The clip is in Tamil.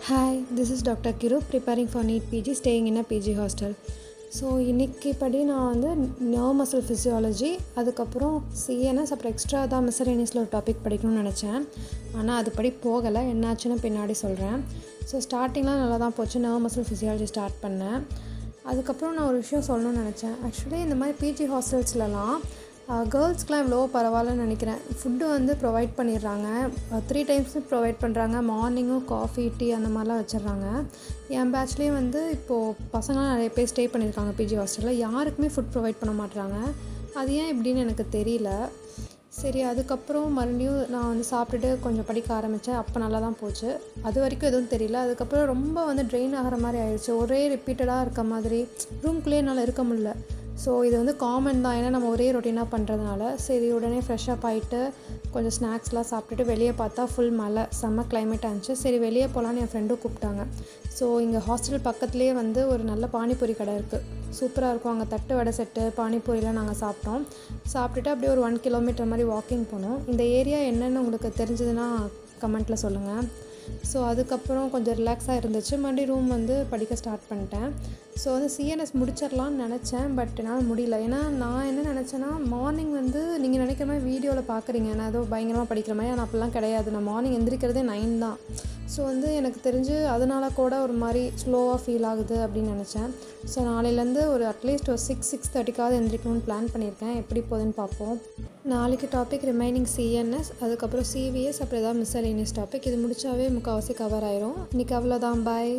Hi, this is Dr. Kiru preparing for NEET PG, staying in a PG hostel. So இன்றைக்கி படி நான் வந்து நர்வ் மசில் ஃபிசியாலஜி, அதுக்கப்புறம் சிஎன்எஸ், அப்புறம் எக்ஸ்ட்ரா தான் மிஸ்சலேனியஸில் ஒரு டாபிக் படிக்கணும்னு நினச்சேன். ஆனால் அது படி போகலை, என்னாச்சுன்னு பின்னாடி சொல்கிறேன். ஸோ ஸ்டார்டிங்லாம் நல்லா தான் போச்சு. நர்வ் மசில் ஃபிசியாலஜி ஸ்டார்ட் பண்ணேன். அதுக்கப்புறம் நான் ஒரு விஷயம் சொல்லணும்னு நினச்சேன். ஆக்சுவலி இந்த மாதிரி பிஜி ஹாஸ்டல்ஸ்லலாம் கேர்ள்ஸ்க்கெலாம் இவ்வளோ பரவாயில்லன்னு நினைக்கிறேன். ஃபுட்டு வந்து ப்ரொவைட் பண்ணிடுறாங்க, 3 டைம்ஸும் ப்ரொவைட் பண்ணுறாங்க. மார்னிங்கும் காஃபி, டீ அந்த மாதிரிலாம் வச்சிடுறாங்க. என் பேட்ச்லேயே வந்து இப்போது பசங்களாம் நிறைய பேர் ஸ்டே பண்ணியிருக்காங்க பிஜி ஹாஸ்டலில். யாருக்குமே ஃபுட் ப்ரொவைட் பண்ண மாட்டுறாங்க. அது ஏன் இப்படின்னு எனக்கு தெரியல. சரி, அதுக்கப்புறம் மறுபடியும் நான் வந்து சாப்பிட்டுட்டு கொஞ்சம் படிக்க ஆரம்பித்தேன். அப்போ நல்லா தான் போச்சு. அது வரைக்கும் எதுவும் தெரியல. அதுக்கப்புறம் ரொம்ப வந்து ட்ரெயின் ஆகிற மாதிரி ஆயிடுச்சு. ஒரே ரிப்பீட்டடாக இருக்க மாதிரி ரூம்குள்ளேயே என்னால் இருக்க முடியல. ஸோ இது வந்து காமன் தான், ஏன்னா நம்ம ஒரே ரொட்டீனாக பண்ணுறதுனால. சரி, உடனே ஃப்ரெஷ்ஷப் ஆகிட்டு கொஞ்சம் ஸ்நாக்ஸ்லாம் சாப்பிட்டுட்டு வெளியே பார்த்தா ஃபுல் மழை, செம்ம கிளைமேட்டாக இருந்துச்சு. சரி, வெளியே போகலான்னு என் ஃப்ரெண்டும் கூப்பிட்டாங்க. ஸோ இங்கே ஹாஸ்டல் பக்கத்துலேயே வந்து ஒரு நல்ல பானிபூரி கடை இருக்குது, சூப்பராக இருக்கும். அங்கே தட்டு வடை செட்டு, பானிபூரிலாம் நாங்கள் சாப்பிட்டோம். சாப்பிட்டுட்டு அப்படியே ஒரு 1 கிலோமீட்டர் மாதிரி வாக்கிங் போனோம். இந்த ஏரியா என்னென்னு உங்களுக்கு தெரிஞ்சதுன்னா கமெண்ட்டில் சொல்லுங்கள். ஸோ அதுக்கப்புறம் கொஞ்சம் ரிலாக்ஸாக இருந்துச்சு. மறுபடியும் ரூம் வந்து படிக்க ஸ்டார்ட் பண்ணிட்டேன். ஸோ வந்து சிஎன்எஸ் முடிச்சிடலான்னு நினச்சேன், பட் என்னால் முடியல. ஏன்னா நான் என்ன நினச்சேன்னா, மார்னிங் வந்து நீங்கள் நினைக்கிற மாதிரி வீடியோவில் பார்க்குறீங்க நான் ஏதோ பயங்கரமாக படிக்கிற மாதிரி, ஆனால் அப்படிலாம் கிடையாது. நான் மார்னிங் எந்திரிக்கிறதே 9 தான். ஸோ வந்து எனக்கு தெரிஞ்சு அதனால கூட ஒரு மாதிரி ஸ்லோவாக ஃபீல் ஆகுது அப்படின்னு நினச்சேன். ஸோ நாளையிலேருந்து ஒரு அட்லீஸ்ட் ஒரு 6-6:30க்காவது எந்திரிக்கணும்னு பிளான் பண்ணியிருக்கேன். எப்படி போகுதுன்னு பார்ப்போம். நாளைக்கு டாபிக் ரிமைனிங் சிஎன்எஸ், அதுக்கப்புறம் சிவிஎஸ், அப்புறம் ஏதாவது மிஸ்சலேனியஸ் டாபிக். இது முடிச்சாவே முக்கால்வாசி கவர் ஆயிரும். இன்றைக்கி அவ்வளோதான். பாய்.